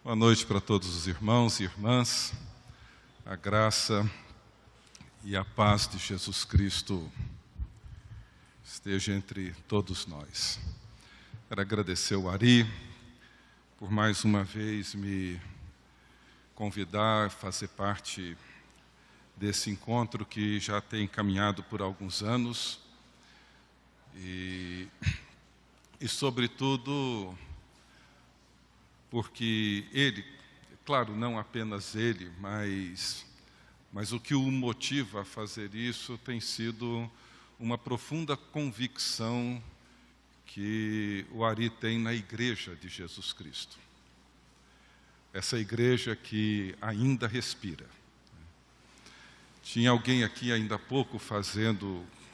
Boa noite para todos os irmãos e irmãs. A graça e a paz de Jesus Cristo esteja entre todos nós. Quero agradecer ao Ari por mais uma vez me convidar a fazer parte desse encontro que já tem caminhado por alguns anos e sobretudo, porque ele, claro, não apenas ele, mas o que o motiva a fazer isso tem sido uma profunda convicção que o Ari tem na Igreja de Jesus Cristo. Essa igreja que ainda respira. Tinha alguém aqui ainda há pouco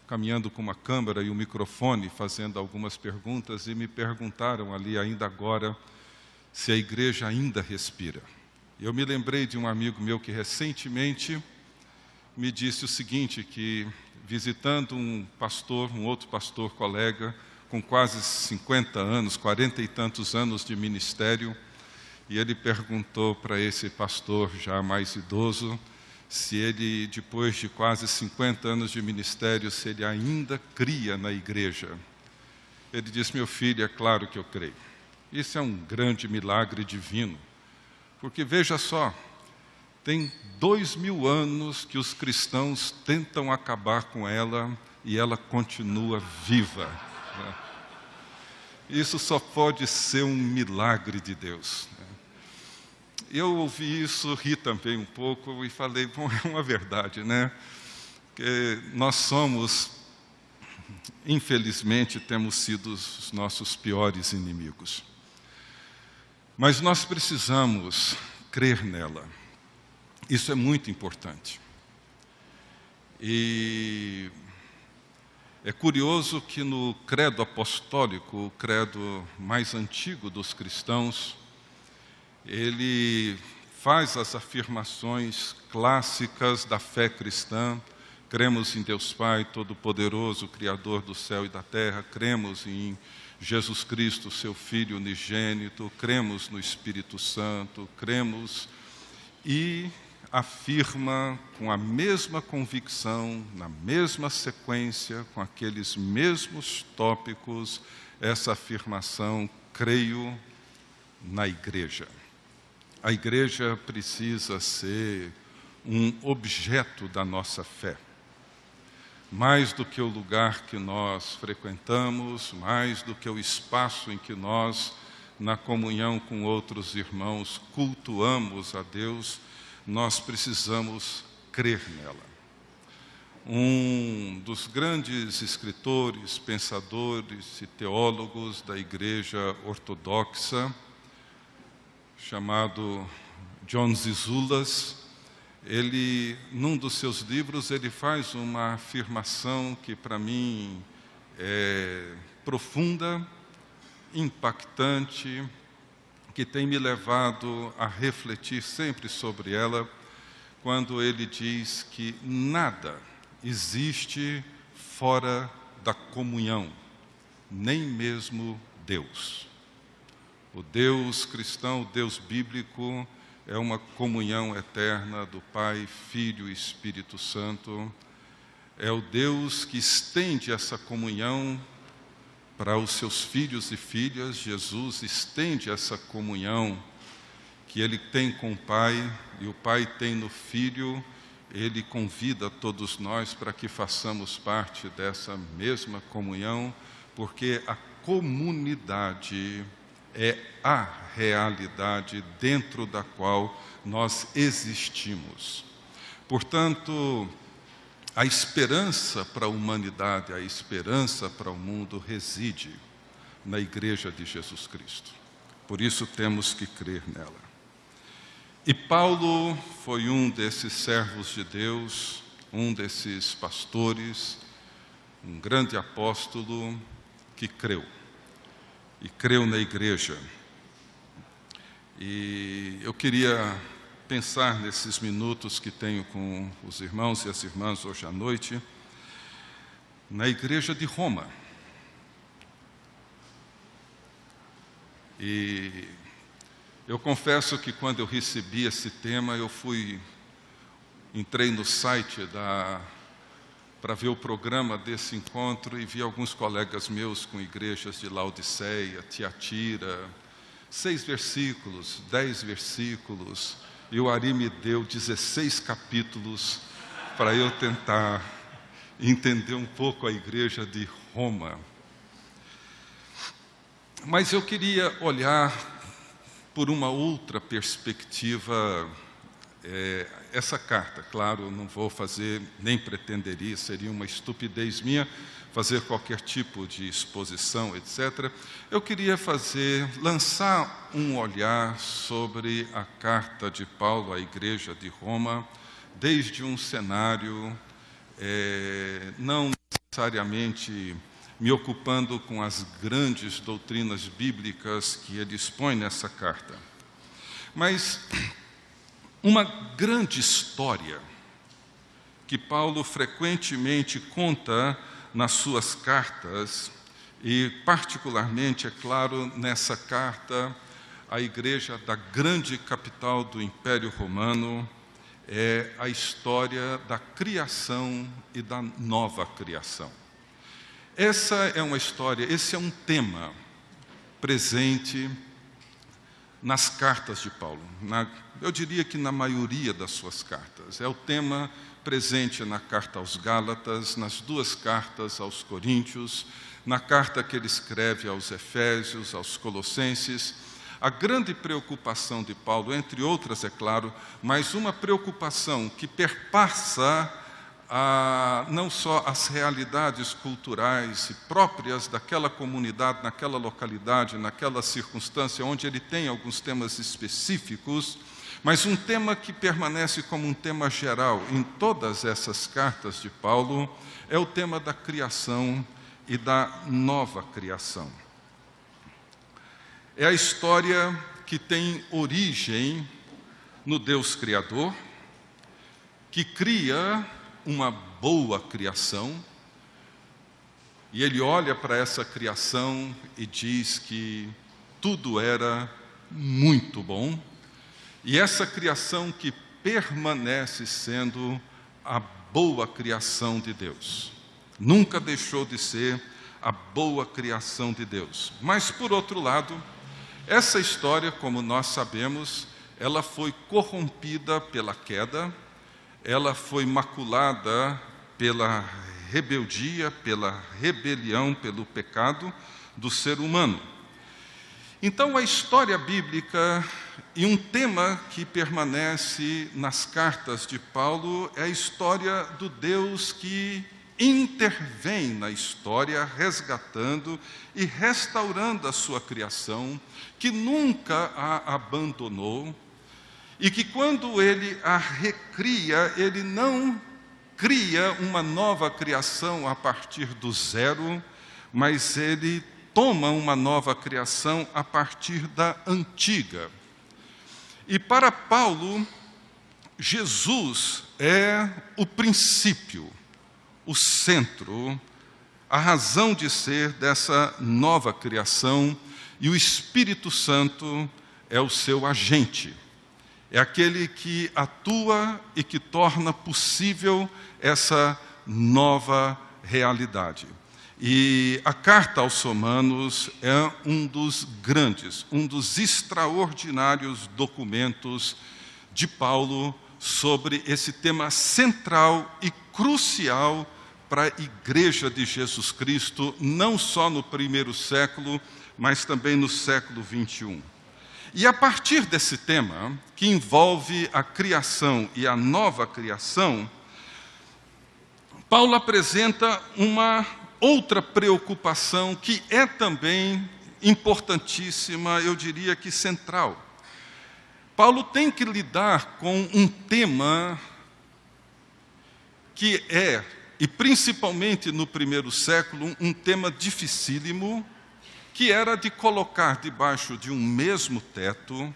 caminhando com uma câmera e um microfone, fazendo algumas perguntas, e me perguntaram ali ainda agora se a igreja ainda respira. Eu me lembrei de um amigo meu que recentemente me disse o seguinte, que visitando um outro pastor colega, com quase 50 anos, 40 e tantos anos de ministério, e ele perguntou para esse pastor já mais idoso, se ele, depois de quase 50 anos de ministério, se ele ainda cria na igreja. Ele disse: meu filho, é claro que eu creio. Isso é um grande milagre divino, porque veja só, tem 2000 anos que os cristãos tentam acabar com ela e ela continua viva. Isso só pode ser um milagre de Deus. Eu ouvi isso, ri também um pouco e falei, bom, é uma verdade, né? Que nós somos, infelizmente, temos sido os nossos piores inimigos. Mas nós precisamos crer nela. Isso é muito importante. E é curioso que no credo apostólico, o credo mais antigo dos cristãos, ele faz as afirmações clássicas da fé cristã. Cremos em Deus Pai Todo-Poderoso, Criador do céu e da terra. Cremos em Jesus Cristo, seu Filho unigênito. Cremos no Espírito Santo. Cremos e afirma com a mesma convicção, na mesma sequência, com aqueles mesmos tópicos, essa afirmação: creio na igreja. A igreja precisa ser um objeto da nossa fé. Mais do que o lugar que nós frequentamos, mais do que o espaço em que nós, na comunhão com outros irmãos, cultuamos a Deus, nós precisamos crer nela. Um dos grandes escritores, pensadores e teólogos da Igreja Ortodoxa, chamado John Zizulas, ele, num dos seus livros, ele faz uma afirmação que para mim é profunda, impactante, que tem me levado a refletir sempre sobre ela, quando ele diz que nada existe fora da comunhão, nem mesmo Deus. O Deus cristão, o Deus bíblico, é uma comunhão eterna do Pai, Filho e Espírito Santo. É o Deus que estende essa comunhão para os seus filhos e filhas. Jesus estende essa comunhão que Ele tem com o Pai e o Pai tem no Filho. Ele convida todos nós para que façamos parte dessa mesma comunhão, porque a comunidade é a realidade dentro da qual nós existimos. Portanto, a esperança para a humanidade, a esperança para o mundo reside na Igreja de Jesus Cristo. Por isso temos que crer nela. E Paulo foi um desses servos de Deus, um desses pastores, um grande apóstolo que creu. E creu na igreja. E eu queria pensar nesses minutos que tenho com os irmãos e as irmãs hoje à noite, na igreja de Roma. E Eu confesso que quando eu recebi esse tema, entrei no site para ver o programa desse encontro e vi alguns colegas meus com igrejas de Laodiceia, Tiatira, 6 versículos, 10 versículos, e o Ari me deu 16 capítulos para eu tentar entender um pouco a igreja de Roma. Mas eu queria olhar por uma outra perspectiva essa carta. Claro, não vou fazer, nem pretenderia, seria uma estupidez minha fazer qualquer tipo de exposição, etc. Eu queria lançar um olhar sobre a carta de Paulo à igreja de Roma, desde um cenário não necessariamente me ocupando com as grandes doutrinas bíblicas que ele expõe nessa carta, mas uma grande história que Paulo frequentemente conta nas suas cartas, e particularmente, é claro, nessa carta à igreja da grande capital do Império Romano, é a história da criação e da nova criação. Essa é uma história, esse é um tema presente nas cartas de Paulo. Eu diria que na maioria das suas cartas. É o tema presente na carta aos Gálatas, nas 2 cartas aos Coríntios, na carta que ele escreve aos Efésios, aos Colossenses. A grande preocupação de Paulo, entre outras, é claro, mas uma preocupação que perpassa não só as realidades culturais próprias daquela comunidade, naquela localidade, naquela circunstância, onde ele tem alguns temas específicos, mas um tema que permanece como um tema geral em todas essas cartas de Paulo, é o tema da criação e da nova criação. É a história que tem origem no Deus Criador, que cria uma boa criação, e ele olha para essa criação e diz que tudo era muito bom, e essa criação que permanece sendo a boa criação de Deus. Nunca deixou de ser a boa criação de Deus. Mas, por outro lado, essa história, como nós sabemos, ela foi corrompida pela queda, ela foi maculada pela rebeldia, pela rebelião, pelo pecado do ser humano. Então, a história bíblica, e um tema que permanece nas cartas de Paulo, é a história do Deus que intervém na história, resgatando e restaurando a sua criação, que nunca a abandonou, e que quando ele a recria, ele não cria uma nova criação a partir do zero, mas ele toma uma nova criação a partir da antiga. E para Paulo, Jesus é o princípio, o centro, a razão de ser dessa nova criação, e o Espírito Santo é o seu agente. É aquele que atua e que torna possível essa nova realidade. E a carta aos Romanos é um dos grandes, um dos extraordinários documentos de Paulo sobre esse tema central e crucial para a Igreja de Jesus Cristo, não só no primeiro século, mas também no século 21. E a partir desse tema, que envolve a criação e a nova criação, Paulo apresenta uma outra preocupação que é também importantíssima, eu diria que central. Paulo tem que lidar com um tema que é, e principalmente no primeiro século, um tema dificílimo, que era de colocar debaixo de um mesmo teto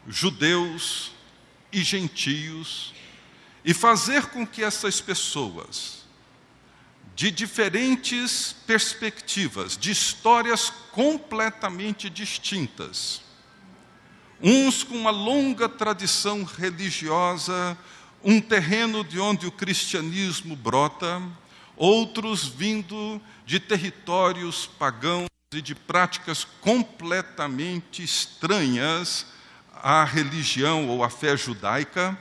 judeus e gentios, e fazer com que essas pessoas, de diferentes perspectivas, de histórias completamente distintas. Uns com uma longa tradição religiosa, um terreno de onde o cristianismo brota, outros vindo de territórios pagãos e de práticas completamente estranhas à religião ou à fé judaica,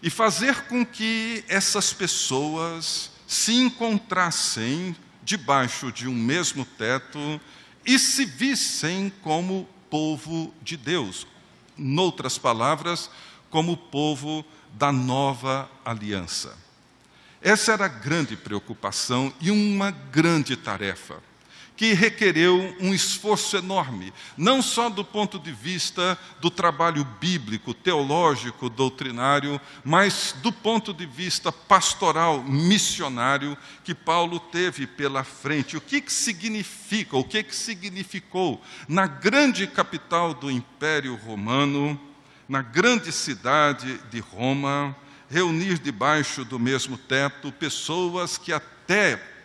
e fazer com que essas pessoas se encontrassem debaixo de um mesmo teto e se vissem como povo de Deus. Noutras palavras, como povo da nova aliança. Essa era a grande preocupação e uma grande tarefa, que requereu um esforço enorme, não só do ponto de vista do trabalho bíblico, teológico, doutrinário, mas do ponto de vista pastoral, missionário, que Paulo teve pela frente. O que significa, o que significou na grande capital do Império Romano, na grande cidade de Roma, reunir debaixo do mesmo teto pessoas que até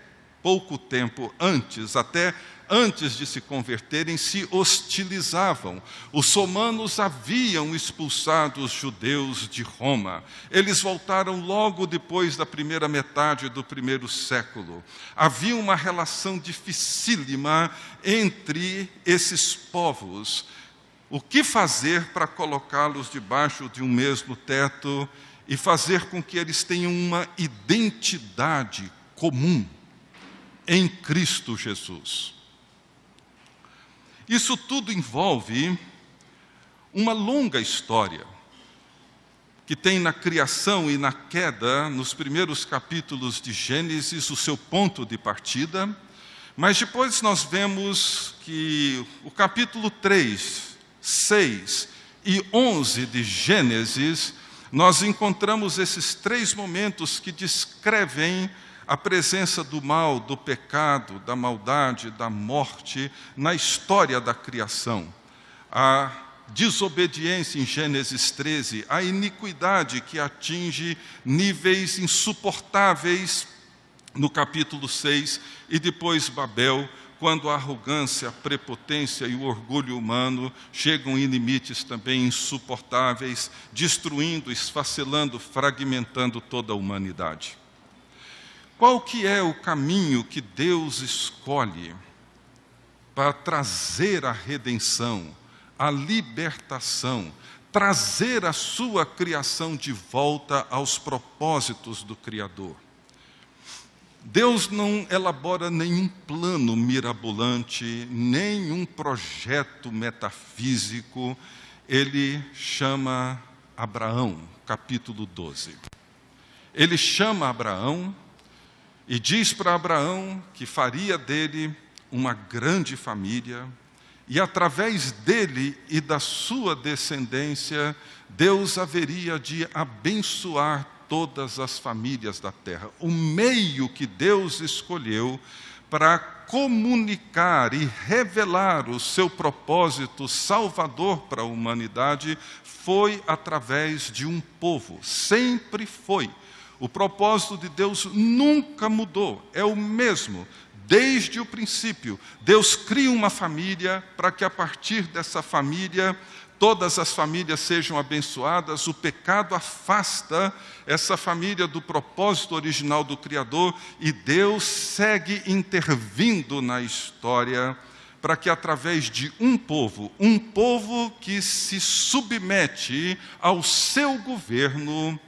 pouco tempo antes, até antes de se converterem, se hostilizavam. Os romanos haviam expulsado os judeus de Roma. Eles voltaram logo depois da primeira metade do primeiro século. Havia uma relação dificílima entre esses povos. O que fazer para colocá-los debaixo de um mesmo teto e fazer com que eles tenham uma identidade comum em Cristo Jesus? Isso tudo envolve uma longa história que tem na criação e na queda, nos primeiros capítulos de Gênesis, o seu ponto de partida, mas depois nós vemos que o capítulo 3, 6 e 11 de Gênesis, nós encontramos esses três momentos que descrevem a presença do mal, do pecado, da maldade, da morte na história da criação. A desobediência em Gênesis 13, a iniquidade que atinge níveis insuportáveis no capítulo 6, e depois Babel, quando a arrogância, a prepotência e o orgulho humano chegam em limites também insuportáveis, destruindo, esfacelando, fragmentando toda a humanidade. Qual que é o caminho que Deus escolhe para trazer a redenção, a libertação, trazer a sua criação de volta aos propósitos do Criador? Deus não elabora nenhum plano mirabolante, nenhum projeto metafísico. Ele chama Abraão, capítulo 12. Ele chama Abraão e diz para Abraão que faria dele uma grande família, e através dele e da sua descendência, Deus haveria de abençoar todas as famílias da terra. O meio que Deus escolheu para comunicar e revelar o seu propósito salvador para a humanidade foi através de um povo. Sempre foi. O propósito de Deus nunca mudou, é o mesmo. Desde o princípio, Deus cria uma família para que a partir dessa família, todas as famílias sejam abençoadas. O pecado afasta essa família do propósito original do Criador e Deus segue intervindo na história para que através de um povo que se submete ao seu governo,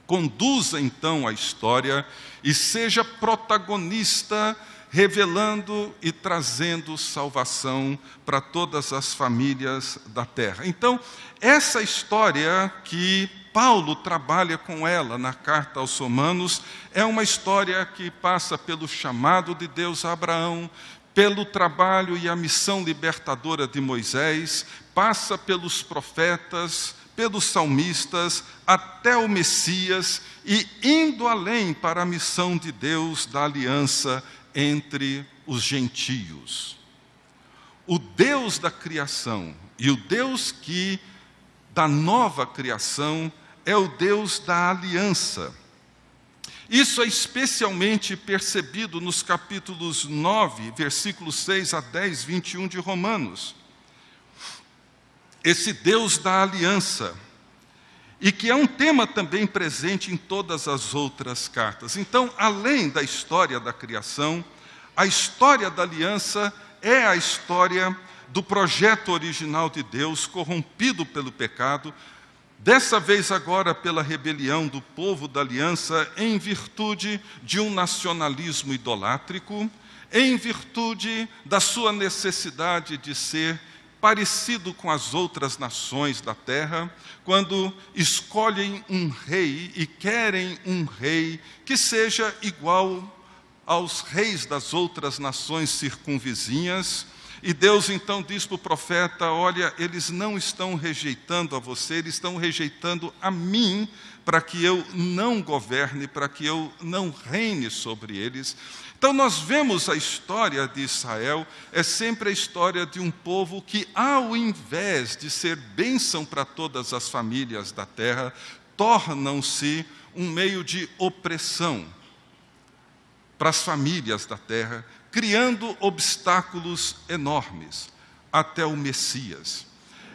conduza então a história e seja protagonista, revelando e trazendo salvação para todas as famílias da terra. Então, essa história que Paulo trabalha com ela na carta aos Romanos é uma história que passa pelo chamado de Deus a Abraão, pelo trabalho e a missão libertadora de Moisés, passa pelos profetas, pelos salmistas, até o Messias, e indo além para a missão de Deus da aliança entre os gentios. O Deus da criação e o Deus da nova criação é o Deus da aliança. Isso é especialmente percebido nos capítulos 9, versículos 6 a 10, 21 de Romanos. Esse Deus da aliança, e que é um tema também presente em todas as outras cartas. Então, além da história da criação, a história da aliança é a história do projeto original de Deus, corrompido pelo pecado, dessa vez agora pela rebelião do povo da aliança, em virtude de um nacionalismo idolátrico, em virtude da sua necessidade de ser parecido com as outras nações da terra, quando escolhem um rei e querem um rei que seja igual aos reis das outras nações circunvizinhas. E Deus então diz para o profeta: olha, eles não estão rejeitando a você, eles estão rejeitando a mim, para que eu não governe, para que eu não reine sobre eles. Então nós vemos a história de Israel, é sempre a história de um povo que, ao invés de ser bênção para todas as famílias da terra, tornam-se um meio de opressão para as famílias da terra, criando obstáculos enormes até o Messias.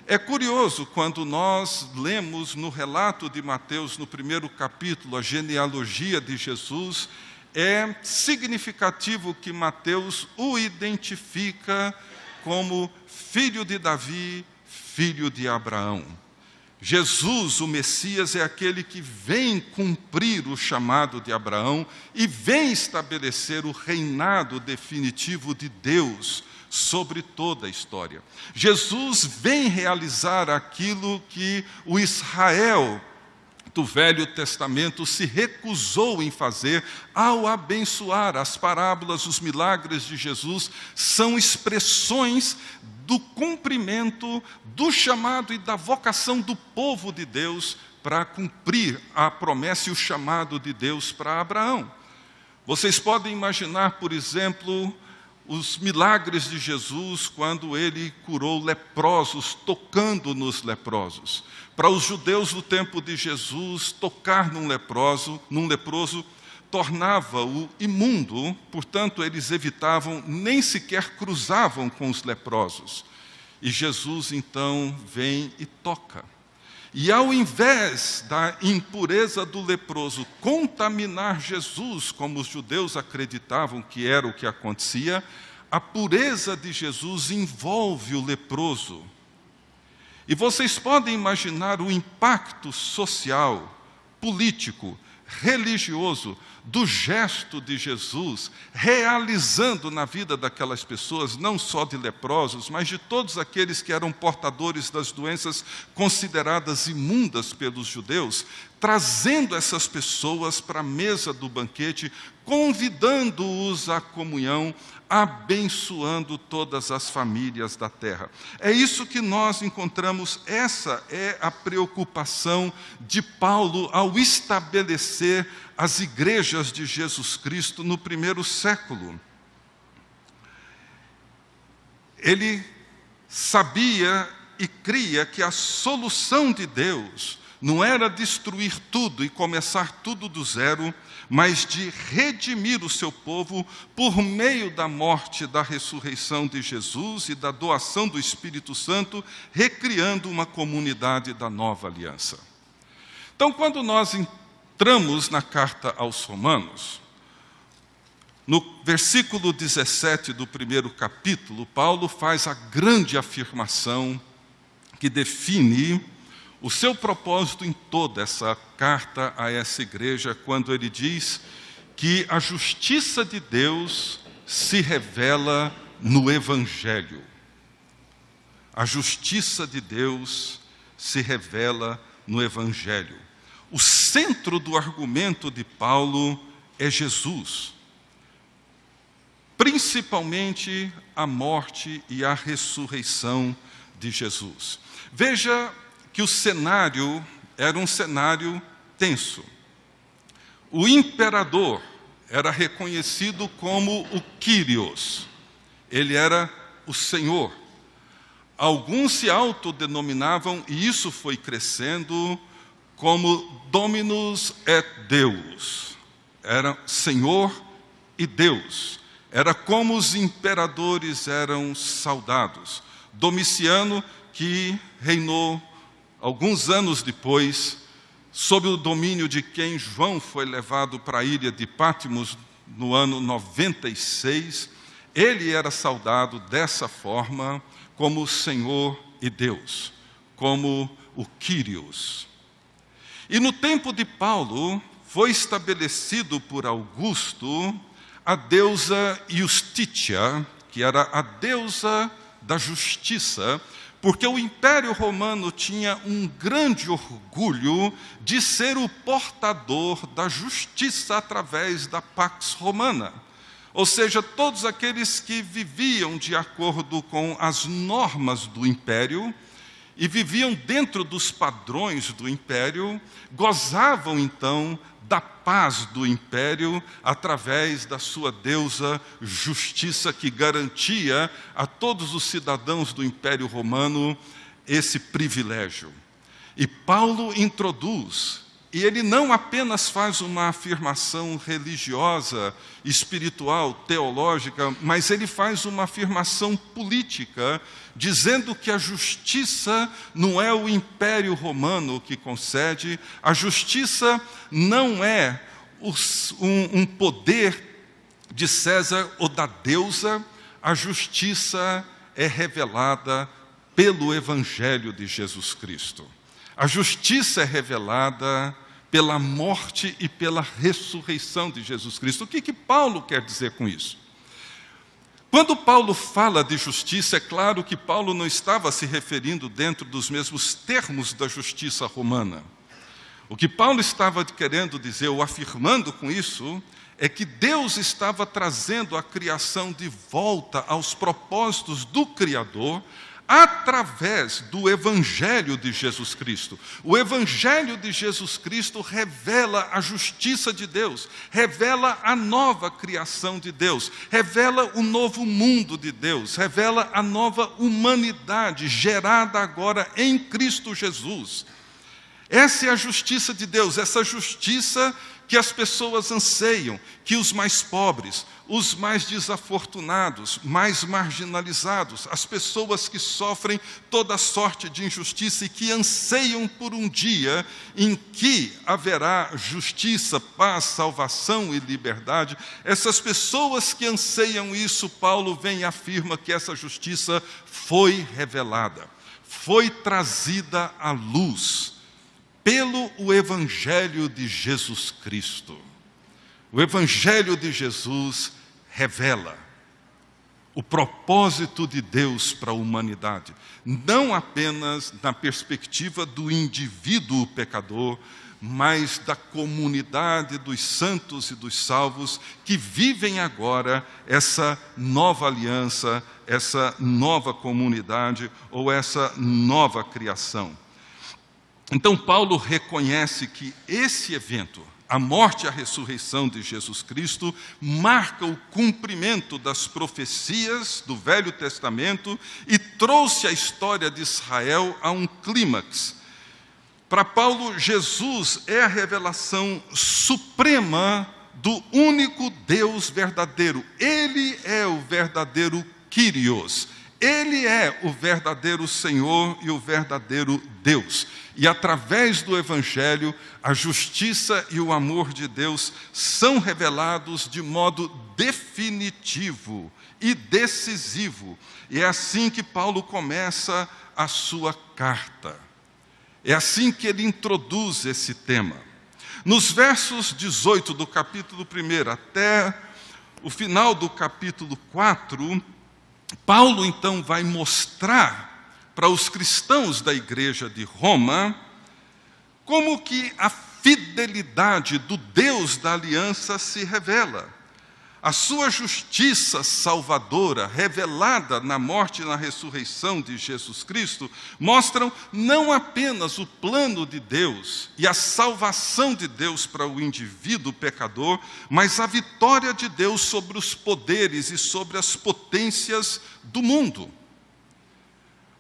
É curioso quando nós lemos no relato de Mateus, no primeiro capítulo, a genealogia de Jesus, é significativo que Mateus o identifica como filho de Davi, filho de Abraão. Jesus, o Messias, é aquele que vem cumprir o chamado de Abraão e vem estabelecer o reinado definitivo de Deus sobre toda a história. Jesus vem realizar aquilo que o Israel do Velho Testamento se recusou em fazer ao abençoar. As parábolas, os milagres de Jesus são expressões do cumprimento do chamado e da vocação do povo de Deus para cumprir a promessa e o chamado de Deus para Abraão. Vocês podem imaginar, por exemplo, os milagres de Jesus quando ele curou leprosos, tocando nos leprosos. Para os judeus do tempo de Jesus, tocar num leproso tornava-o imundo, portanto eles evitavam, nem sequer cruzavam com os leprosos. E Jesus então vem e toca. E ao invés da impureza do leproso contaminar Jesus, como os judeus acreditavam que era o que acontecia, a pureza de Jesus envolve o leproso. E vocês podem imaginar o impacto social, político, religioso do gesto de Jesus, realizando na vida daquelas pessoas, não só de leprosos, mas de todos aqueles que eram portadores das doenças consideradas imundas pelos judeus, trazendo essas pessoas para a mesa do banquete, convidando-os à comunhão, abençoando todas as famílias da terra. É isso que nós encontramos, essa é a preocupação de Paulo ao estabelecer as igrejas de Jesus Cristo no primeiro século. Ele sabia e cria que a solução de Deus não era destruir tudo e começar tudo do zero, mas de redimir o seu povo por meio da morte e da ressurreição de Jesus e da doação do Espírito Santo, recriando uma comunidade da nova aliança. Então, quando nós entramos na carta aos Romanos, no versículo 17 do primeiro capítulo, Paulo faz a grande afirmação que define o seu propósito em toda essa carta a essa igreja, quando ele diz que a justiça de Deus se revela no Evangelho. A justiça de Deus se revela no Evangelho. O centro do argumento de Paulo é Jesus, principalmente a morte e a ressurreição de Jesus. Veja que o cenário era um cenário tenso. O imperador era reconhecido como o Kyrios, ele era o Senhor. Alguns se autodenominavam, e isso foi crescendo, como Dominus et Deus. era Senhor e Deus. Era como os imperadores eram saudados. Domiciano, que reinou alguns anos depois, sob o domínio de quem João foi levado para a ilha de Patmos no ano 96, ele era saudado dessa forma, como Senhor e Deus, como o Kyrios. E no tempo de Paulo, foi estabelecido por Augusto a deusa Iustícia, que era a deusa da justiça, porque o Império Romano tinha um grande orgulho de ser o portador da justiça através da Pax Romana. Ou seja, todos aqueles que viviam de acordo com as normas do Império e viviam dentro dos padrões do Império, gozavam então da paz do Império através da sua deusa justiça, que garantia a todos os cidadãos do Império Romano esse privilégio. E Paulo introduz, e ele não apenas faz uma afirmação religiosa, espiritual, teológica, mas ele faz uma afirmação política, dizendo que a justiça não é o Império Romano que concede, a justiça não é um poder de César ou da deusa, a justiça é revelada pelo Evangelho de Jesus Cristo. A justiça é revelada pela morte e pela ressurreição de Jesus Cristo. O que Paulo quer dizer com isso? Quando Paulo fala de justiça, é claro que Paulo não estava se referindo dentro dos mesmos termos da justiça romana. O que Paulo estava querendo dizer, ou afirmando com isso, é que Deus estava trazendo a criação de volta aos propósitos do Criador, através do Evangelho de Jesus Cristo. O Evangelho de Jesus Cristo revela a justiça de Deus, revela a nova criação de Deus, revela o novo mundo de Deus, revela a nova humanidade gerada agora em Cristo Jesus. Essa é a justiça de Deus, essa justiça que as pessoas anseiam, que os mais pobres, os mais desafortunados, mais marginalizados, as pessoas que sofrem toda sorte de injustiça e que anseiam por um dia em que haverá justiça, paz, salvação e liberdade, essas pessoas que anseiam isso, Paulo vem e afirma que essa justiça foi revelada, foi trazida à luz pelo o Evangelho de Jesus Cristo. O Evangelho de Jesus revela o propósito de Deus para a humanidade, não apenas na perspectiva do indivíduo pecador, mas da comunidade dos santos e dos salvos que vivem agora essa nova aliança, essa nova comunidade ou essa nova criação. Então, Paulo reconhece que esse evento, a morte e a ressurreição de Jesus Cristo, marca o cumprimento das profecias do Velho Testamento e trouxe a história de Israel a um clímax. Para Paulo, Jesus é a revelação suprema do único Deus verdadeiro. Ele é o verdadeiro Kyrios. Ele é o verdadeiro Senhor e o verdadeiro Deus. E através do Evangelho, a justiça e o amor de Deus são revelados de modo definitivo e decisivo. E é assim que Paulo começa a sua carta. É assim que ele introduz esse tema. Nos versos 18 do capítulo 1 até o final do capítulo 4, Paulo então vai mostrar para os cristãos da igreja de Roma como que a fidelidade do Deus da aliança se revela. A sua justiça salvadora, revelada na morte e na ressurreição de Jesus Cristo, mostram não apenas o plano de Deus e a salvação de Deus para o indivíduo pecador, mas a vitória de Deus sobre os poderes e sobre as potências do mundo.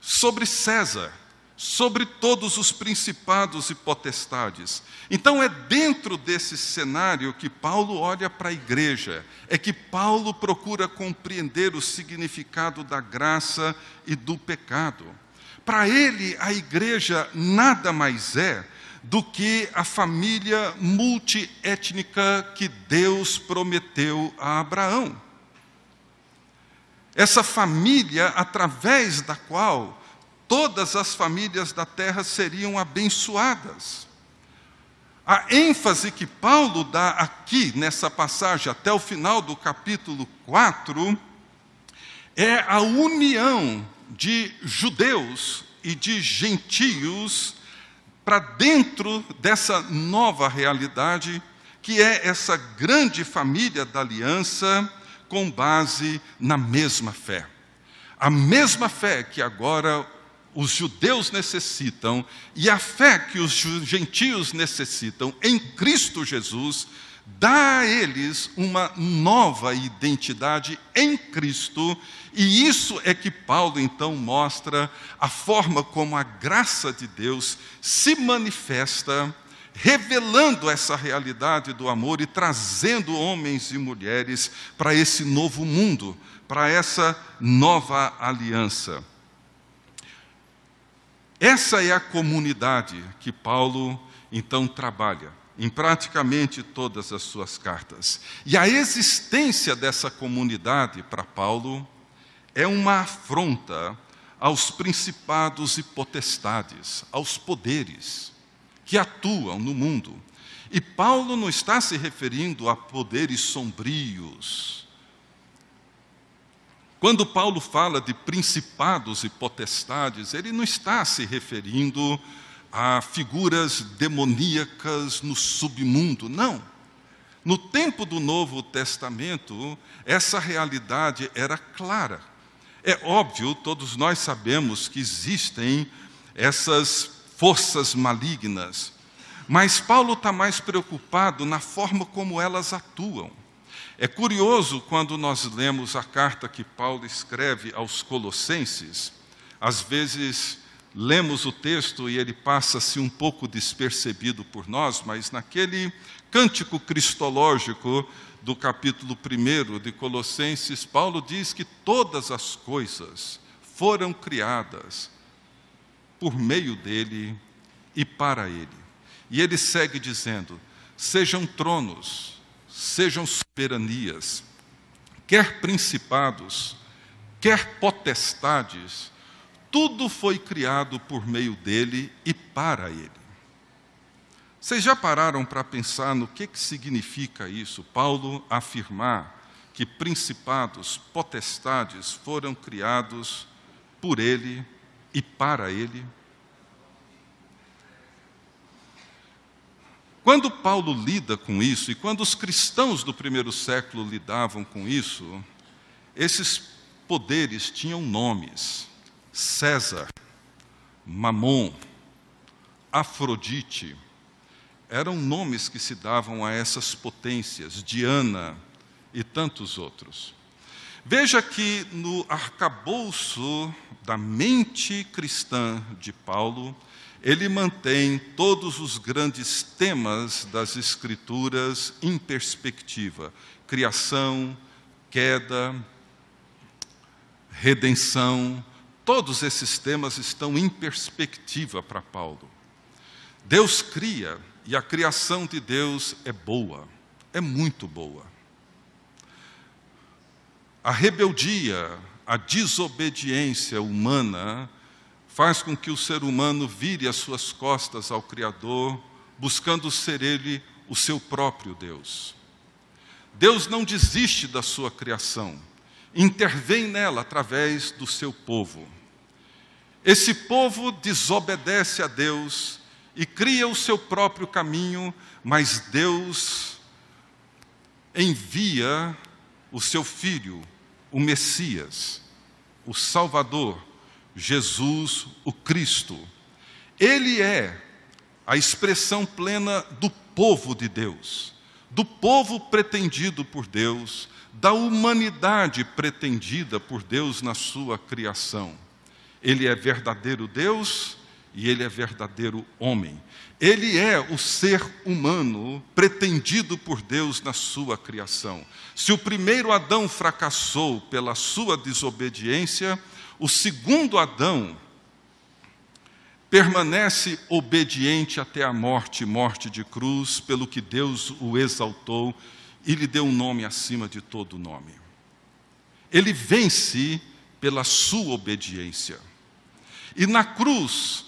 Sobre César, sobre todos os principados e potestades. Então é dentro desse cenário que Paulo olha para a igreja, é que Paulo procura compreender o significado da graça e do pecado. Para ele, a igreja nada mais é do que a família multiétnica que Deus prometeu a Abraão. Essa família através da qual todas as famílias da terra seriam abençoadas. A ênfase que Paulo dá aqui, nessa passagem, até o final do capítulo 4, é a união de judeus e de gentios para dentro dessa nova realidade, que é essa grande família da aliança com base na mesma fé. A mesma fé que agora os judeus necessitam e a fé que os gentios necessitam em Cristo Jesus, dá a eles uma nova identidade em Cristo, e isso é que Paulo então mostra a forma como a graça de Deus se manifesta, revelando essa realidade do amor e trazendo homens e mulheres para esse novo mundo, para essa nova aliança. Essa é a comunidade que Paulo, então, trabalha em praticamente todas as suas cartas. E a existência dessa comunidade, para Paulo, é uma afronta aos principados e potestades, aos poderes que atuam no mundo. E Paulo não está se referindo a poderes sombrios. Quando Paulo fala de principados e potestades, ele não está se referindo a figuras demoníacas no submundo, não. No tempo do Novo Testamento, essa realidade era clara. É óbvio, todos nós sabemos que existem essas forças malignas, mas Paulo está mais preocupado na forma como elas atuam. É curioso quando nós lemos a carta que Paulo escreve aos Colossenses, às vezes lemos o texto e ele passa-se um pouco despercebido por nós, mas naquele cântico cristológico do capítulo 1 de Colossenses, Paulo diz que todas as coisas foram criadas por meio dele e para ele. E ele segue dizendo: sejam tronos, sejam soberanias, quer principados, quer potestades, tudo foi criado por meio dele e para ele. Vocês já pararam para pensar no que significa isso? Paulo afirmar que principados, potestades foram criados por ele e para ele? Quando Paulo lida com isso, e quando os cristãos do primeiro século lidavam com isso, esses poderes tinham nomes: César, Mamon, Afrodite. Eram nomes que se davam a essas potências, Diana e tantos outros. Veja que no arcabouço da mente cristã de Paulo, ele mantém todos os grandes temas das Escrituras em perspectiva: criação, queda, redenção. Todos esses temas estão em perspectiva para Paulo. Deus cria, e a criação de Deus é boa, é muito boa. A rebeldia, a desobediência humana faz com que o ser humano vire as suas costas ao Criador, buscando ser Ele o seu próprio Deus. Deus não desiste da sua criação, intervém nela através do seu povo. Esse povo desobedece a Deus e cria o seu próprio caminho, mas Deus envia o seu Filho, o Messias, o Salvador, Jesus, o Cristo. Ele é a expressão plena do povo de Deus, do povo pretendido por Deus, da humanidade pretendida por Deus na sua criação. Ele é verdadeiro Deus e ele é verdadeiro homem. Ele é o ser humano pretendido por Deus na sua criação. Se o primeiro Adão fracassou pela sua desobediência, o segundo Adão permanece obediente até a morte, morte de cruz, pelo que Deus o exaltou e lhe deu um nome acima de todo nome. Ele vence pela sua obediência. E na cruz,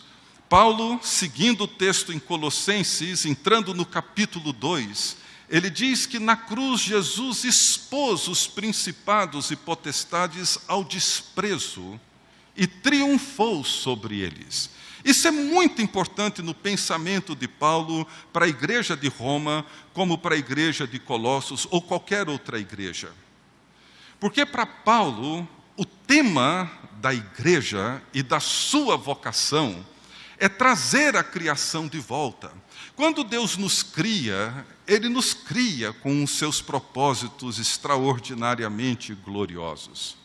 Paulo, seguindo o texto em Colossenses, entrando no capítulo 2, ele diz que na cruz Jesus expôs os principados e potestades ao desprezo e triunfou sobre eles. Isso é muito importante no pensamento de Paulo para a igreja de Roma, como para a igreja de Colossos ou qualquer outra igreja. Porque para Paulo, o tema da igreja e da sua vocação é trazer a criação de volta. Quando Deus nos cria, Ele nos cria com os seus propósitos extraordinariamente gloriosos.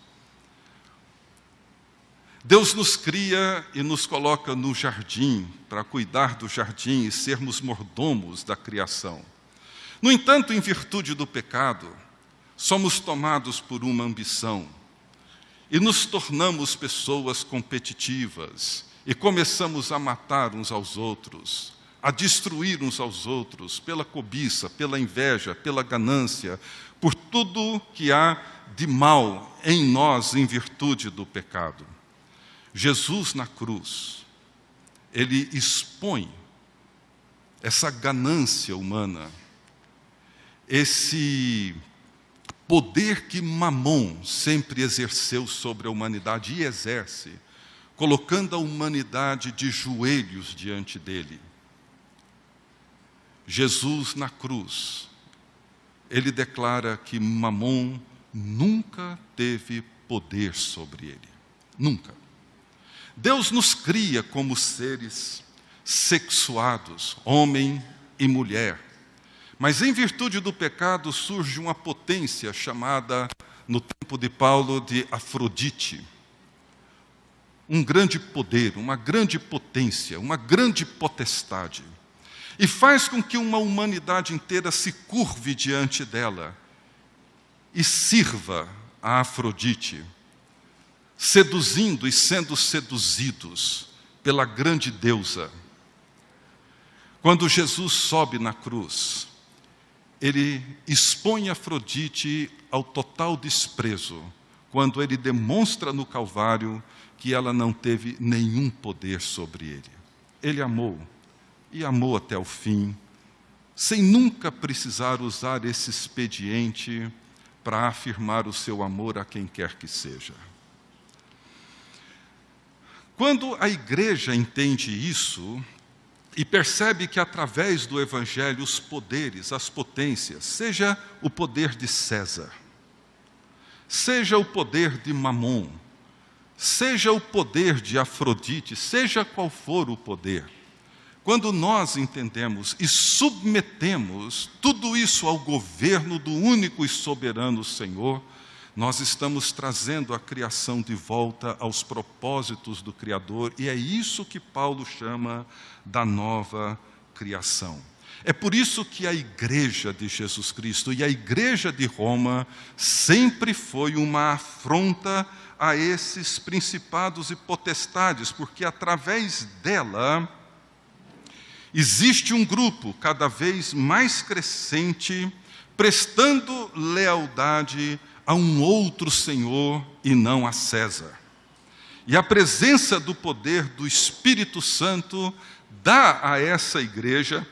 Deus nos cria e nos coloca no jardim, para cuidar do jardim e sermos mordomos da criação. No entanto, em virtude do pecado, somos tomados por uma ambição e nos tornamos pessoas competitivas e começamos a matar uns aos outros, a destruir uns aos outros pela cobiça, pela inveja, pela ganância, por tudo que há de mal em nós em virtude do pecado. Jesus na cruz, Ele expõe essa ganância humana, esse poder que Mamon sempre exerceu sobre a humanidade e exerce, colocando a humanidade de joelhos diante dele. Jesus na cruz, Ele declara que Mamon nunca teve poder sobre ele. Nunca. Deus nos cria como seres sexuados, homem e mulher. Mas em virtude do pecado surge uma potência chamada, no tempo de Paulo, de Afrodite. Um grande poder, uma grande potência, uma grande potestade. E faz com que uma humanidade inteira se curve diante dela e sirva a Afrodite, seduzindo e sendo seduzidos pela grande deusa. Quando Jesus sobe na cruz, Ele expõe Afrodite ao total desprezo, quando Ele demonstra no Calvário que ela não teve nenhum poder sobre Ele. Ele amou, e amou até o fim, sem nunca precisar usar esse expediente para afirmar o seu amor a quem quer que seja. Quando a igreja entende isso e percebe que através do Evangelho os poderes, as potências, seja o poder de César, seja o poder de Mamon, seja o poder de Afrodite, seja qual for o poder, quando nós entendemos e submetemos tudo isso ao governo do único e soberano Senhor, nós estamos trazendo a criação de volta aos propósitos do Criador, e é isso que Paulo chama da nova criação. É por isso que a igreja de Jesus Cristo e a igreja de Roma sempre foi uma afronta a esses principados e potestades, porque através dela existe um grupo cada vez mais crescente, prestando lealdade a um outro Senhor e não a César. E a presença do poder do Espírito Santo dá a essa igreja,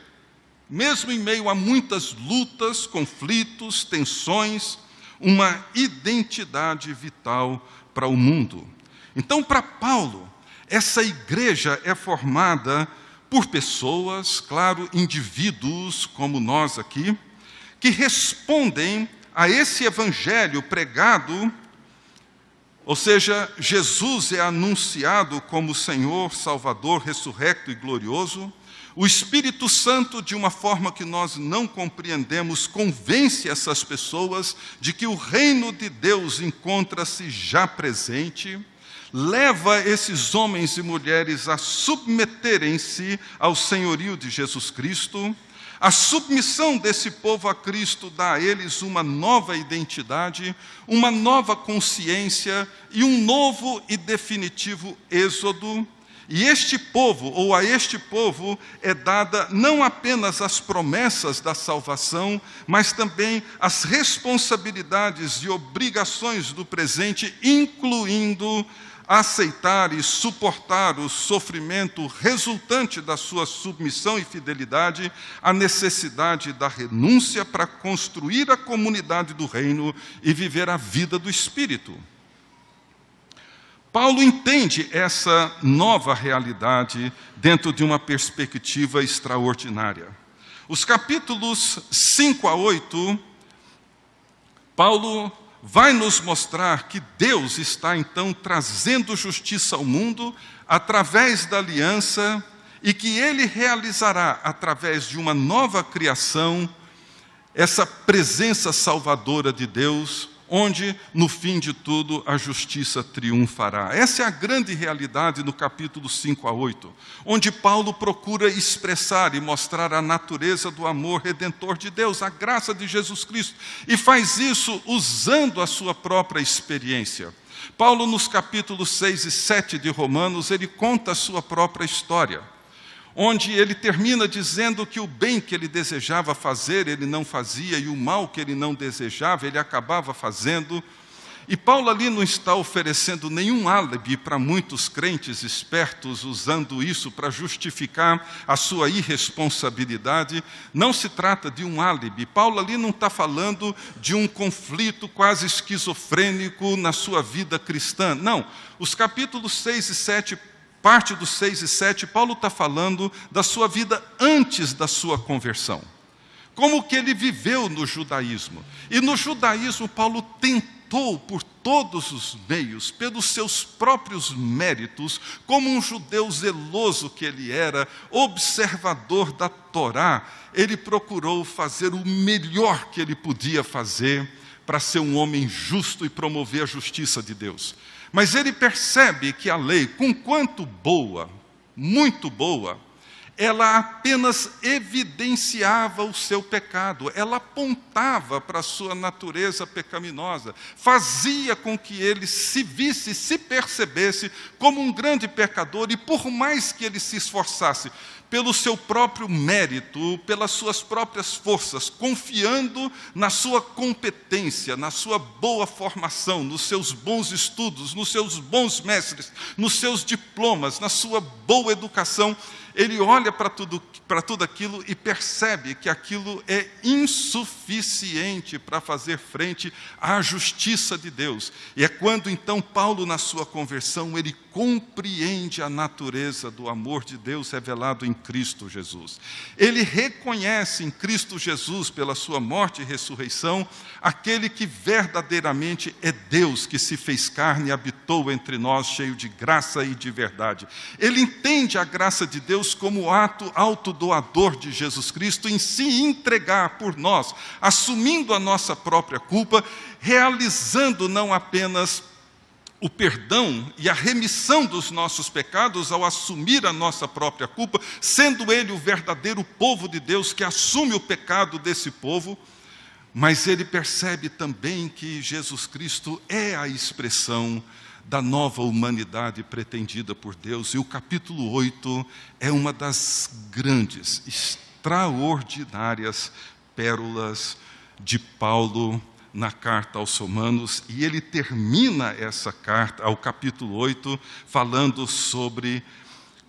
mesmo em meio a muitas lutas, conflitos, tensões, uma identidade vital para o mundo. Então, para Paulo, essa igreja é formada por pessoas, claro, indivíduos como nós aqui, que respondem a esse evangelho pregado, ou seja, Jesus é anunciado como Senhor, Salvador, ressurrecto e glorioso. O Espírito Santo, de uma forma que nós não compreendemos, convence essas pessoas de que o reino de Deus encontra-se já presente, leva esses homens e mulheres a submeterem-se ao senhorio de Jesus Cristo. A submissão desse povo a Cristo dá a eles uma nova identidade, uma nova consciência e um novo e definitivo êxodo. E este povo, ou a este povo, é dada não apenas as promessas da salvação, mas também as responsabilidades e obrigações do presente, incluindo aceitar e suportar o sofrimento resultante da sua submissão e fidelidade, a necessidade da renúncia para construir a comunidade do reino e viver a vida do Espírito. Paulo entende essa nova realidade dentro de uma perspectiva extraordinária. Os capítulos 5 a 8, Paulo vai nos mostrar que Deus está então trazendo justiça ao mundo através da aliança e que Ele realizará através de uma nova criação essa presença salvadora de Deus, onde, no fim de tudo, a justiça triunfará. Essa é a grande realidade no capítulo 5 a 8, onde Paulo procura expressar e mostrar a natureza do amor redentor de Deus, a graça de Jesus Cristo, e faz isso usando a sua própria experiência. Paulo, nos capítulos 6 e 7 de Romanos, ele conta a sua própria história, onde ele termina dizendo que o bem que ele desejava fazer, ele não fazia, e o mal que ele não desejava, ele acabava fazendo. E Paulo ali não está oferecendo nenhum álibi para muitos crentes espertos, usando isso para justificar a sua irresponsabilidade. Não se trata de um álibi. Paulo ali não está falando de um conflito quase esquizofrênico na sua vida cristã. Não, os capítulos 6 e 7, parte dos 6 e 7, Paulo está falando da sua vida antes da sua conversão. Como que ele viveu no judaísmo. E no judaísmo, Paulo tentou, por todos os meios, pelos seus próprios méritos, como um judeu zeloso que ele era, observador da Torá, ele procurou fazer o melhor que ele podia fazer para ser um homem justo e promover a justiça de Deus. Mas ele percebe que a lei, conquanto boa, muito boa, ela apenas evidenciava o seu pecado, ela apontava para a sua natureza pecaminosa, fazia com que ele se visse, se percebesse como um grande pecador, e por mais que ele se esforçasse pelo seu próprio mérito, pelas suas próprias forças, confiando na sua competência, na sua boa formação, nos seus bons estudos, nos seus bons mestres, nos seus diplomas, na sua boa educação, ele olha para tudo aquilo e percebe que aquilo é insuficiente para fazer frente à justiça de Deus. E é quando então Paulo, na sua conversão, ele compreende a natureza do amor de Deus revelado em Cristo Jesus. Ele reconhece em Cristo Jesus, pela sua morte e ressurreição, aquele que verdadeiramente é Deus, que se fez carne e habitou entre nós, cheio de graça e de verdade. Ele entende a graça de Deus como o ato autodoador de Jesus Cristo em se entregar por nós, assumindo a nossa própria culpa, realizando não apenas o perdão e a remissão dos nossos pecados ao assumir a nossa própria culpa, sendo Ele o verdadeiro povo de Deus que assume o pecado desse povo, mas ele percebe também que Jesus Cristo é a expressão da nova humanidade pretendida por Deus. E o capítulo 8 é uma das grandes, extraordinárias pérolas de Paulo na carta aos Romanos, e ele termina essa carta, ao capítulo 8, falando sobre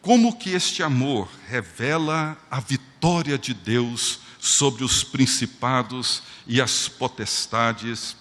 como que este amor revela a vitória de Deus sobre os principados e as potestades,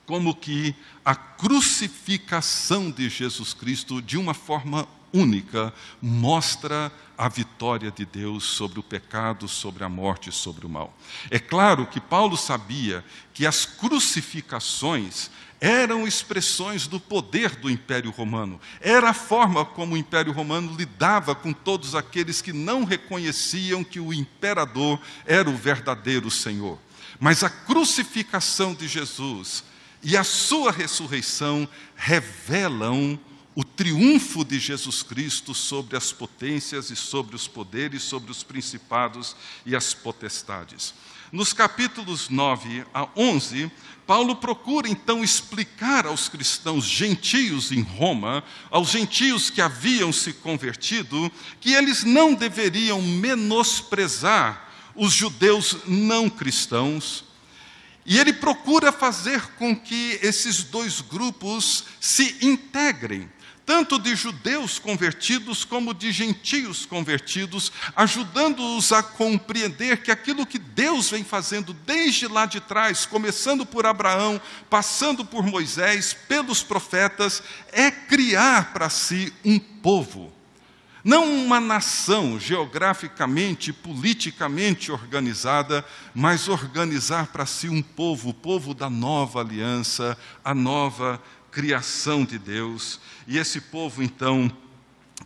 como que a crucificação de Jesus Cristo, de uma forma única, mostra a vitória de Deus sobre o pecado, sobre a morte e sobre o mal. É claro que Paulo sabia que as crucificações eram expressões do poder do Império Romano. Era a forma como o Império Romano lidava com todos aqueles que não reconheciam que o imperador era o verdadeiro Senhor. Mas a crucificação de Jesus e a sua ressurreição revelam o triunfo de Jesus Cristo sobre as potências e sobre os poderes, sobre os principados e as potestades. Nos capítulos 9 a 11, Paulo procura então explicar aos cristãos gentios em Roma, aos gentios que haviam se convertido, que eles não deveriam menosprezar os judeus não cristãos. E ele procura fazer com que esses dois grupos se integrem, tanto de judeus convertidos como de gentios convertidos, ajudando-os a compreender que aquilo que Deus vem fazendo desde lá de trás, começando por Abraão, passando por Moisés, pelos profetas, é criar para si um povo. Não uma nação geograficamente, politicamente organizada, mas organizar para si um povo, o povo da nova aliança, a nova criação de Deus. E esse povo, então,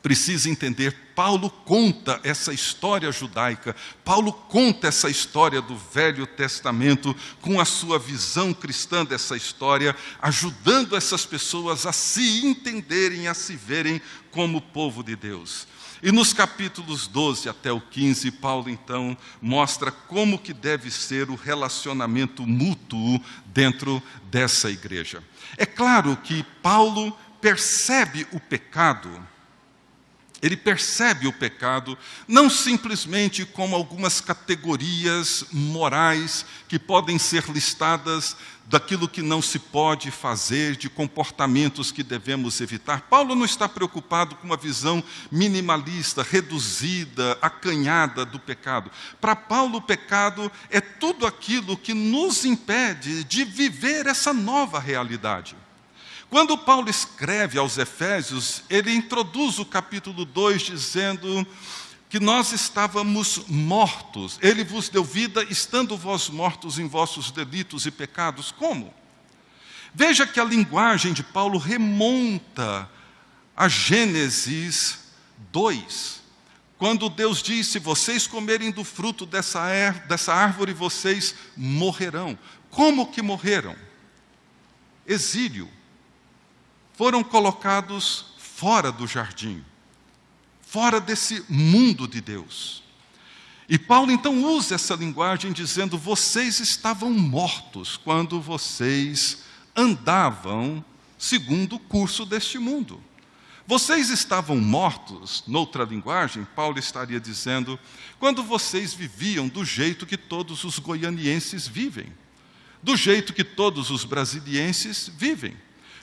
precisa entender. Paulo conta essa história judaica, Paulo conta essa história do Velho Testamento com a sua visão cristã dessa história, ajudando essas pessoas a se entenderem, a se verem como povo de Deus. E nos capítulos 12 até o 15, Paulo então mostra como que deve ser o relacionamento mútuo dentro dessa igreja. É claro que Paulo percebe o pecado. Ele percebe o pecado não simplesmente como algumas categorias morais que podem ser listadas daquilo que não se pode fazer, de comportamentos que devemos evitar. Paulo não está preocupado com uma visão minimalista, reduzida, acanhada do pecado. Para Paulo, o pecado é tudo aquilo que nos impede de viver essa nova realidade. Quando Paulo escreve aos Efésios, ele introduz o capítulo 2 dizendo que nós estávamos mortos. Ele vos deu vida, estando vós mortos em vossos delitos e pecados. Como? Veja que a linguagem de Paulo remonta a Gênesis 2, quando Deus diz: se vocês comerem do fruto dessa árvore, vocês morrerão. Como que morreram? Exílio. Foram colocados fora do jardim, fora desse mundo de Deus. E Paulo então usa essa linguagem dizendo: vocês estavam mortos quando vocês andavam segundo o curso deste mundo. Vocês estavam mortos, noutra linguagem, Paulo estaria dizendo, quando vocês viviam do jeito que todos os goianienses vivem, do jeito que todos os brasilienses vivem.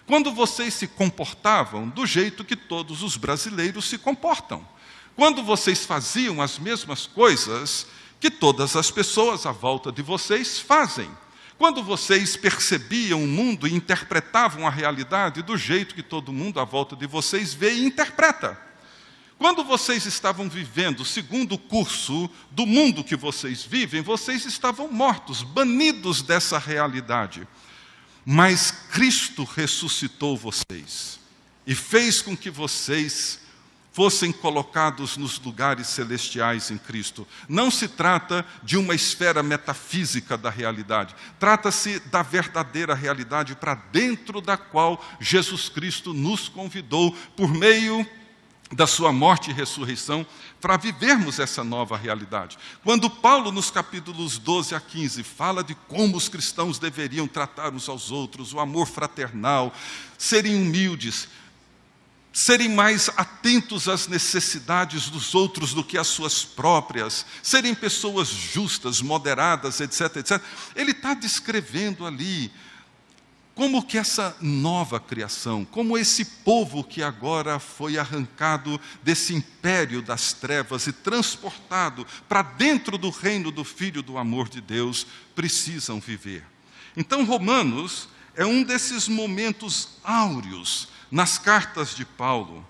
Quando vocês se comportavam do jeito que todos os brasileiros se comportam. Quando vocês faziam as mesmas coisas que todas as pessoas à volta de vocês fazem. Quando vocês percebiam o mundo e interpretavam a realidade do jeito que todo mundo à volta de vocês vê e interpreta. Quando vocês estavam vivendo segundo o curso do mundo que vocês vivem, vocês estavam mortos, banidos dessa realidade. Mas Cristo ressuscitou vocês e fez com que vocês fossem colocados nos lugares celestiais em Cristo. Não se trata de uma esfera metafísica da realidade. Trata-se da verdadeira realidade para dentro da qual Jesus Cristo nos convidou por meio da sua morte e ressurreição, para vivermos essa nova realidade. Quando Paulo, nos capítulos 12 a 15, fala de como os cristãos deveriam tratar uns aos outros, o amor fraternal, serem humildes, serem mais atentos às necessidades dos outros do que às suas próprias, serem pessoas justas, moderadas, etc., etc., ele está descrevendo ali como que essa nova criação, como esse povo que agora foi arrancado desse império das trevas e transportado para dentro do reino do Filho do amor de Deus, precisam viver. Então, Romanos é um desses momentos áureos nas cartas de Paulo,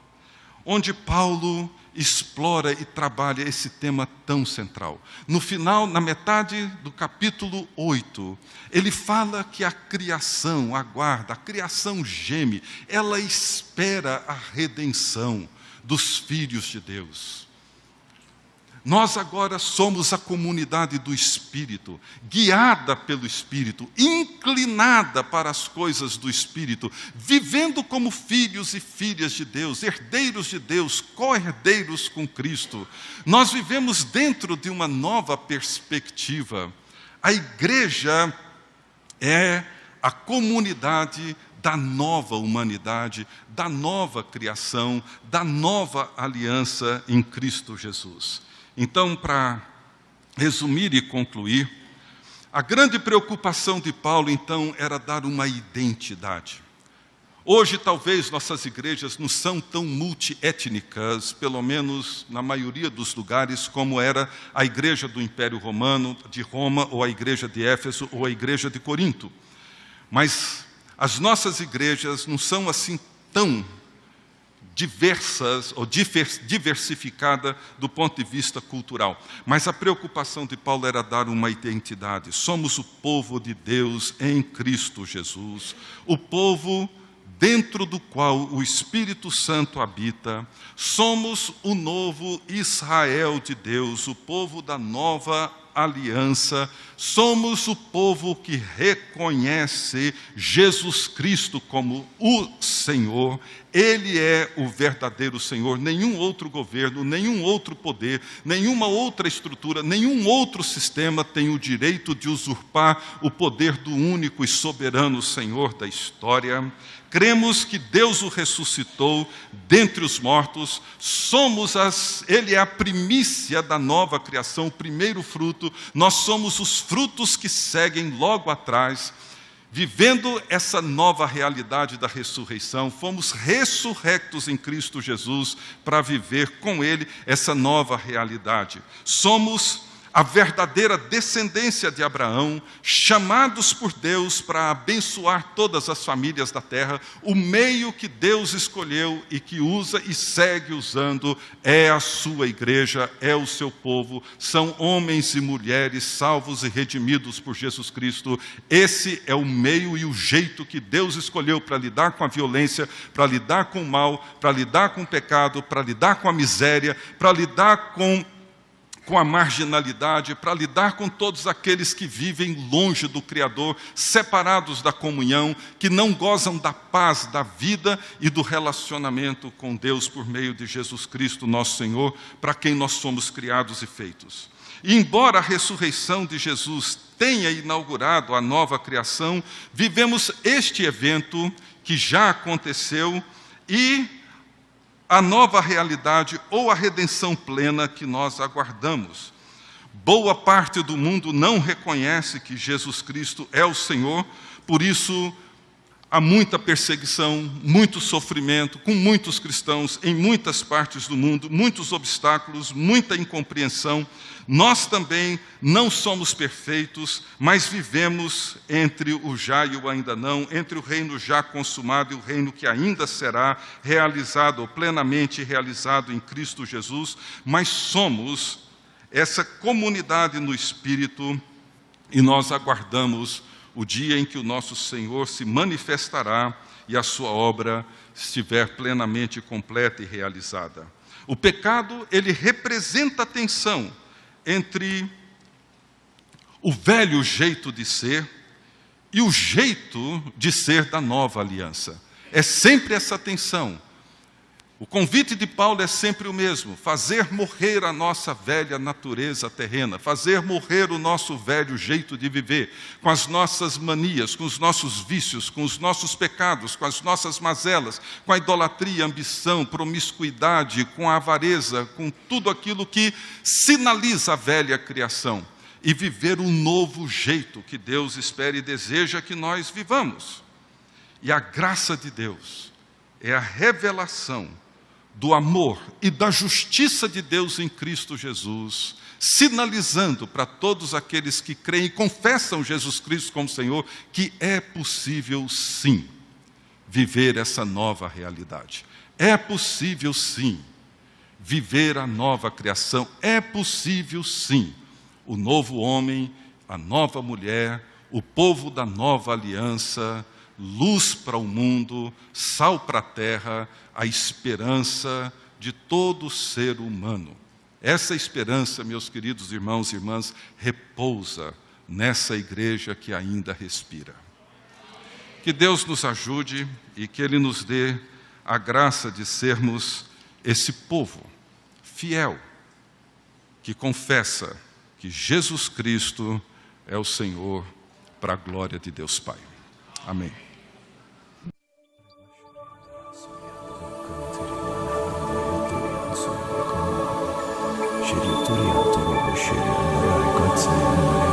onde Paulo explora e trabalha esse tema tão central. No final, na metade do capítulo 8, ele fala que a criação aguarda, a criação geme, ela espera a redenção dos filhos de Deus. Nós agora somos a comunidade do Espírito, guiada pelo Espírito, inclinada para as coisas do Espírito, vivendo como filhos e filhas de Deus, herdeiros de Deus, co-herdeiros com Cristo. Nós vivemos dentro de uma nova perspectiva. A igreja é a comunidade da nova humanidade, da nova criação, da nova aliança em Cristo Jesus. Então, para resumir e concluir, a grande preocupação de Paulo, então, era dar uma identidade. Hoje, talvez, nossas igrejas não são tão multiétnicas, pelo menos na maioria dos lugares, como era a igreja do Império Romano, de Roma, ou a igreja de Éfeso, ou a igreja de Corinto. Mas as nossas igrejas não são assim tão diversas ou diversificadas do ponto de vista cultural. Mas a preocupação de Paulo era dar uma identidade. Somos o povo de Deus em Cristo Jesus, o povo dentro do qual o Espírito Santo habita. Somos o novo Israel de Deus, o povo da nova aliança. Somos o povo que reconhece Jesus Cristo como o Senhor. Ele é o verdadeiro Senhor. Nenhum outro governo, nenhum outro poder, nenhuma outra estrutura, nenhum outro sistema tem o direito de usurpar o poder do único e soberano Senhor da história. Cremos que Deus o ressuscitou dentre os mortos. Ele é a primícia da nova criação, o primeiro fruto. Nós somos os frutos que seguem logo atrás. Vivendo essa nova realidade da ressurreição, fomos ressurrectos em Cristo Jesus para viver com Ele essa nova realidade. Somos a verdadeira descendência de Abraão, chamados por Deus para abençoar todas as famílias da terra. O meio que Deus escolheu e que usa e segue usando é a sua igreja, é o seu povo. São homens e mulheres salvos e redimidos por Jesus Cristo. Esse é o meio e o jeito que Deus escolheu para lidar com a violência, para lidar com o mal, para lidar com o pecado, para lidar com a miséria, para lidar com a marginalidade, para lidar com todos aqueles que vivem longe do Criador, separados da comunhão, que não gozam da paz, da vida e do relacionamento com Deus por meio de Jesus Cristo, nosso Senhor, para quem nós somos criados e feitos. E embora a ressurreição de Jesus tenha inaugurado a nova criação, vivemos este evento que já aconteceu e a nova realidade ou a redenção plena que nós aguardamos. Boa parte do mundo não reconhece que Jesus Cristo é o Senhor, por isso há muita perseguição, muito sofrimento com muitos cristãos em muitas partes do mundo, muitos obstáculos, muita incompreensão. Nós também não somos perfeitos, mas vivemos entre o já e o ainda não, entre o reino já consumado e o reino que ainda será realizado, ou plenamente realizado em Cristo Jesus, mas somos essa comunidade no Espírito e nós aguardamos o dia em que o nosso Senhor se manifestará e a sua obra estiver plenamente completa e realizada. O pecado, ele representa a tensão entre o velho jeito de ser e o jeito de ser da nova aliança. É sempre essa tensão. O convite de Paulo é sempre o mesmo: fazer morrer a nossa velha natureza terrena, fazer morrer o nosso velho jeito de viver, com as nossas manias, com os nossos vícios, com os nossos pecados, com as nossas mazelas, com a idolatria, ambição, promiscuidade, com a avareza, com tudo aquilo que sinaliza a velha criação, e viver um novo jeito que Deus espera e deseja que nós vivamos. E a graça de Deus é a revelação do amor e da justiça de Deus em Cristo Jesus, sinalizando para todos aqueles que creem e confessam Jesus Cristo como Senhor, que é possível sim viver essa nova realidade. É possível sim viver a nova criação. É possível sim o novo homem, a nova mulher, o povo da nova aliança, luz para o mundo, sal para a terra, a esperança de todo ser humano. Essa esperança, meus queridos irmãos e irmãs, repousa nessa igreja que ainda respira. Que Deus nos ajude e que Ele nos dê a graça de sermos esse povo fiel, que confessa que Jesus Cristo é o Senhor, para a glória de Deus Pai. Amém. Shiri Turiya Toro Shiri Andarai Katsi Andarai